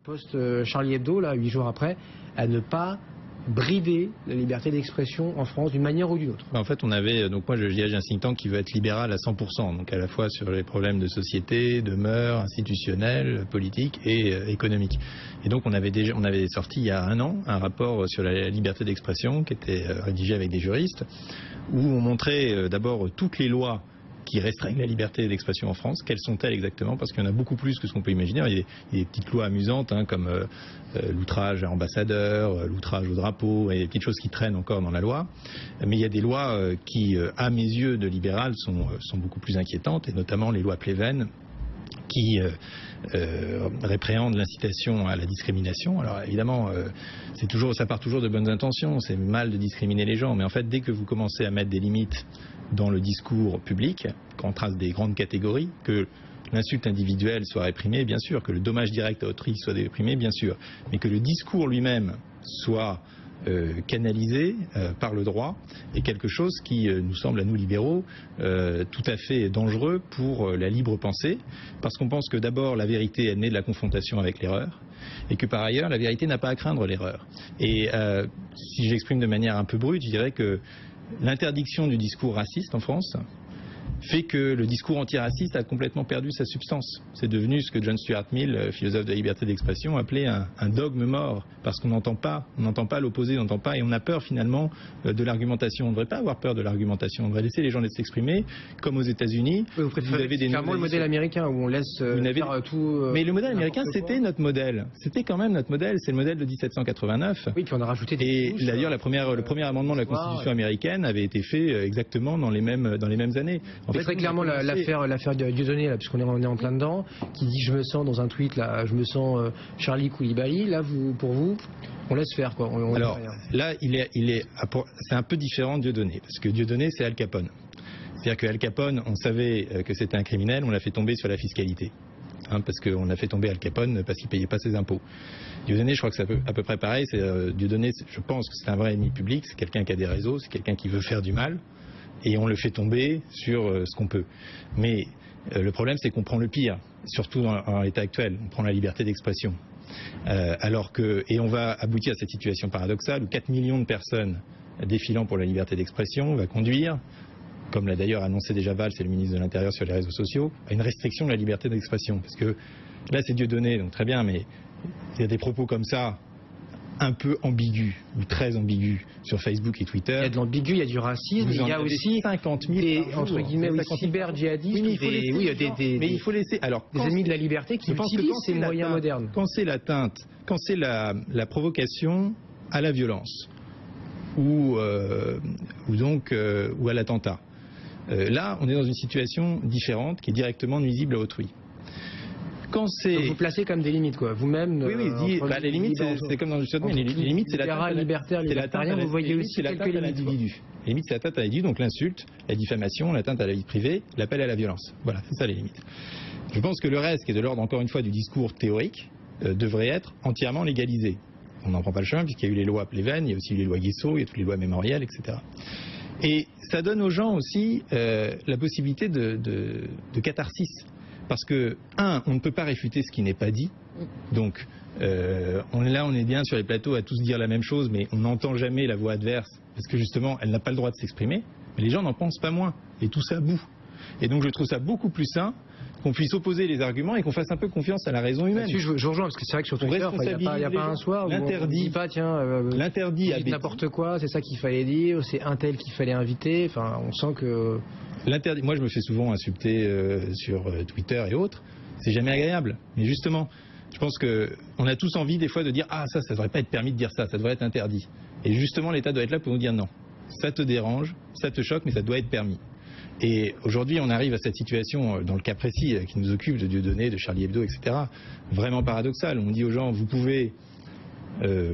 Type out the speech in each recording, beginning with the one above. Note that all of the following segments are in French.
post-Charlie Hebdo, là, 8 jours après, à ne pas brider la liberté d'expression en France d'une manière ou d'une autre. En fait, on avait, donc moi je dirige un think tank qui veut être libéral à 100%, donc à la fois sur les problèmes de société, de mœurs, institutionnels, politiques et économiques. Et donc on avait sorti il y a 1 an un rapport sur la liberté d'expression qui était rédigé avec des juristes, où on montrait d'abord toutes les lois qui restreignent la liberté d'expression en France. Quelles sont-elles exactement? Parce qu'il y en a beaucoup plus que ce qu'on peut imaginer. Il y a des petites lois amusantes, comme l'outrage à ambassadeur, l'outrage au drapeau, et des petites choses qui traînent encore dans la loi. Mais il y a des lois qui, à mes yeux de libéral, sont beaucoup plus inquiétantes, et notamment les lois Pleven, qui répréhendent l'incitation à la discrimination. Alors évidemment, ça part toujours de bonnes intentions, c'est mal de discriminer les gens, mais en fait, dès que vous commencez à mettre des limites dans le discours public, quand on trace des grandes catégories, que l'insulte individuelle soit réprimée, bien sûr, que le dommage direct à autrui soit réprimé, bien sûr, mais que le discours lui-même soit canalisé par le droit est quelque chose qui nous semble à nous libéraux tout à fait dangereux pour la libre pensée, parce qu'on pense que d'abord la vérité est née de la confrontation avec l'erreur, et que par ailleurs la vérité n'a pas à craindre l'erreur. Et si j'exprime de manière un peu brute, je dirais que l'interdiction du discours raciste en France fait que le discours antiraciste a complètement perdu sa substance. C'est devenu ce que John Stuart Mill, philosophe de la liberté d'expression, appelait un dogme mort, parce qu'on n'entend pas l'opposé, on n'entend pas, et on a peur finalement de l'argumentation. On ne devrait pas avoir peur de l'argumentation, on devrait laisser les gens s'exprimer, comme aux États-Unis. Vous préférez clairement le modèle américain où on laisse faire tout. Mais le modèle américain, c'était notre modèle. C'était quand même notre modèle. C'est le modèle de 1789. Oui, puis on a rajouté des. Et d'ailleurs, le premier amendement de la Constitution américaine avait été fait exactement dans les mêmes années. En fait, très clairement l'affaire de Dieudonné, là, puisqu'on est en plein dedans, qui dit je me sens dans un tweet là, je me sens Charlie Coulibaly. Là, pour vous, on laisse faire quoi. Alors là, c'est un peu différent de Dieudonné, parce que Dieudonné, c'est Al Capone. C'est-à-dire que Al Capone, on savait que c'était un criminel, on l'a fait tomber sur la fiscalité. Parce qu'on a fait tomber Al Capone parce qu'il ne payait pas ses impôts. Dieudonné, je crois que c'est à peu près pareil. Dieudonné, je pense que c'est un vrai ennemi public, c'est quelqu'un qui a des réseaux, c'est quelqu'un qui veut faire du mal. Et on le fait tomber sur ce qu'on peut. Mais le problème, c'est qu'on prend le pire, surtout dans l'état actuel. On prend la liberté d'expression. Et on va aboutir à cette situation paradoxale où 4 millions de personnes défilant pour la liberté d'expression va conduire, comme l'a d'ailleurs annoncé déjà Valls, c'est le ministre de l'Intérieur sur les réseaux sociaux, à une restriction de la liberté d'expression. Parce que là, c'est Dieudonné, donc très bien, mais il y a des propos comme ça, un peu ambigu ou très ambigu sur Facebook et Twitter. Il y a de l'ambigu, il y a du racisme, il y a aussi 50 000 des entre guillemets cyber-djihadistes, mais il faut laisser des ennemis de la liberté qui utilisent ces moyens modernes. Quand c'est l'atteinte, quand c'est la provocation à la violence ou à l'attentat, là on est dans une situation différente qui est directement nuisible à autrui. Donc vous placez comme des limites, quoi. Vous-même. Oui, les limites, c'est comme dans le code, mais les limites, c'est l'atteinte libertaire, vous voyez aussi quelques limites. Les limites, c'est l'atteinte à l'individu, donc l'insulte, la diffamation, l'atteinte à la vie privée, l'appel à la violence. Voilà, c'est ça les limites. Je pense que le reste, qui est de l'ordre, encore une fois, du discours théorique, devrait être entièrement légalisé. On n'en prend pas le chemin, puisqu'il y a eu les lois Pleven, il y a aussi eu les lois Guesso, il y a toutes les lois mémorielles, etc. Et ça donne aux gens aussi la possibilité de catharsis. Parce que, on ne peut pas réfuter ce qui n'est pas dit. Donc, on est bien sur les plateaux à tous dire la même chose, mais on n'entend jamais la voix adverse, parce que justement, elle n'a pas le droit de s'exprimer. Mais les gens n'en pensent pas moins, et tout ça bout. Et donc, je trouve ça beaucoup plus sain qu'on puisse opposer les arguments et qu'on fasse un peu confiance à la raison humaine. Je rejoins, parce que c'est vrai que sur Twitter, il n'y a pas un soir où on ne dit pas, l'interdit à n'importe quoi, c'est ça qu'il fallait dire, c'est un tel qu'il fallait inviter. Enfin, on sent que... Moi, je me fais souvent insulter sur Twitter et autres. C'est jamais agréable. Mais justement, je pense qu'on a tous envie des fois de dire « Ah, ça devrait pas être permis de dire ça, ça devrait être interdit. » Et justement, l'État doit être là pour nous dire « Non, ça te dérange, ça te choque, mais ça doit être permis. » Et aujourd'hui, on arrive à cette situation, dans le cas précis qui nous occupe, de Dieudonné, de Charlie Hebdo, etc., vraiment paradoxal. On dit aux gens « Vous pouvez...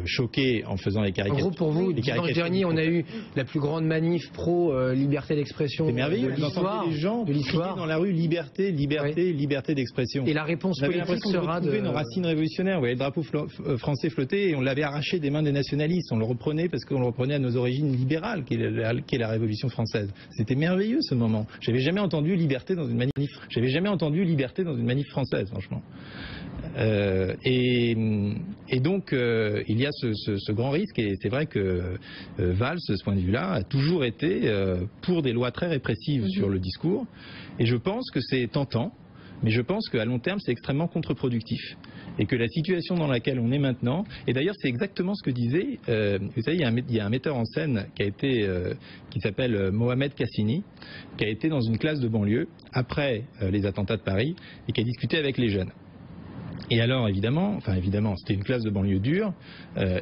choqué en faisant les caricatures. En gros, pour vous, dimanche dernier, on a eu la plus grande manif pro-liberté d'expression de l'histoire. Les gens crier dans la rue liberté, liberté, liberté d'expression. Et la réponse politique sera de nos racines révolutionnaires. Vous voyez le drapeau français flotter et on l'avait arraché des mains des nationalistes. On le reprenait parce qu'on le reprenait à nos origines libérales, qui est la Révolution française. C'était merveilleux ce moment. J'avais jamais entendu liberté dans une manif. J'avais jamais entendu liberté dans une manif française, franchement. Et donc, il y a ce grand risque, et c'est vrai que Valls, de ce point de vue-là, a toujours été pour des lois très répressives sur le discours, et je pense que c'est tentant, mais je pense qu'à long terme, c'est extrêmement contre-productif. Et que la situation dans laquelle on est maintenant, et d'ailleurs c'est exactement ce que disait, vous savez, il y a un metteur en scène qui s'appelle Mohamed Kassini, qui a été dans une classe de banlieue après les attentats de Paris et qui a discuté avec les jeunes. Et alors évidemment, c'était une classe de banlieue dure,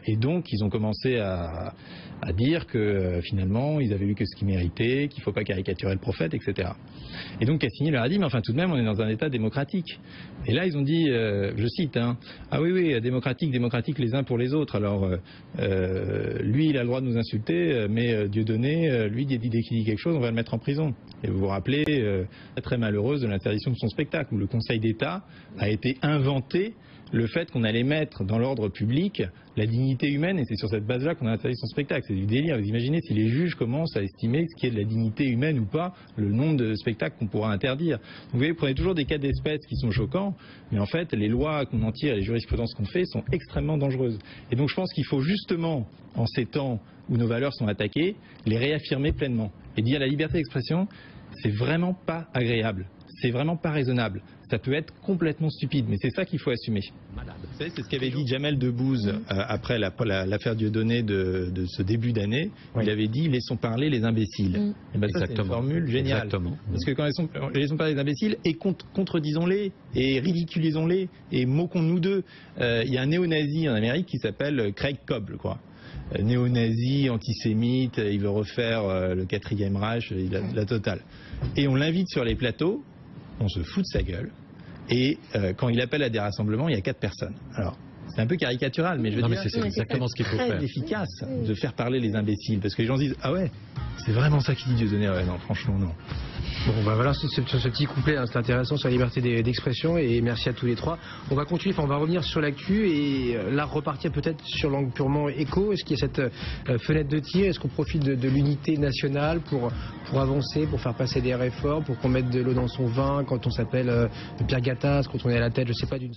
et donc ils ont commencé à dire que finalement ils avaient eu que ce qu'ils méritaient, qu'il ne faut pas caricaturer le prophète, etc. Et donc Cassini leur a dit, mais enfin tout de même on est dans un état démocratique. Et là ils ont dit, je cite, ah oui, démocratique les uns pour les autres. Alors lui il a le droit de nous insulter, mais Dieudonné, lui dès qu'il dit quelque chose on va le mettre en prison. Et vous vous rappelez, très malheureuse de l'interdiction de son spectacle, où le Conseil d'État a été inventé le fait qu'on allait mettre dans l'ordre public la dignité humaine, et c'est sur cette base-là qu'on a interdit son spectacle. C'est du délire. Vous imaginez si les juges commencent à estimer ce qui est de la dignité humaine ou pas, le nombre de spectacles qu'on pourra interdire. Donc, vous voyez, vous prenez toujours des cas d'espèce qui sont choquants, mais en fait, les lois qu'on en tire et les jurisprudences qu'on fait sont extrêmement dangereuses. Et donc, je pense qu'il faut justement, en ces temps où nos valeurs sont attaquées, les réaffirmer pleinement. Et dire la liberté d'expression, c'est vraiment pas agréable. C'est vraiment pas raisonnable. Ça peut être complètement stupide, mais c'est ça qu'il faut assumer. Vous savez, c'est ce qu'avait dit Jamel Debbouze après l'affaire Dieudonné de ce début d'année. Oui. Il avait dit « laissons parler les imbéciles ». Et ben ça, c'est une formule géniale. Exactement. Parce que quand laissons parler les imbéciles, et contredisons-les, et ridiculisons-les, et moquons-nous d'eux. Il y a un néo-nazi en Amérique qui s'appelle Craig Coble, quoi. Néo-nazi, antisémite, il veut refaire le 4e Reich, la totale. Et on l'invite sur les plateaux, on se fout de sa gueule, et quand il appelle à des rassemblements, il y a 4 personnes. Alors, c'est un peu caricatural, mais je veux dire, c'est exactement ce qu'il faut faire. C'est efficace de faire parler les imbéciles, parce que les gens se disent, ah ouais, c'est vraiment ça qu'il dit Dieudonné, ouais, non, franchement, non. Bon, bah voilà, ce petit couplet, c'est intéressant sur la liberté d'expression, et merci à tous les trois. On va continuer, on va revenir sur l'actu, et là repartir peut-être sur l'angle purement éco. Est-ce qu'il y a cette fenêtre de tir? Est-ce qu'on profite de l'unité nationale pour avancer, pour faire passer des réformes, pour qu'on mette de l'eau dans son vin quand on s'appelle Pierre Gattaz, quand on est à la tête, je sais pas, d'une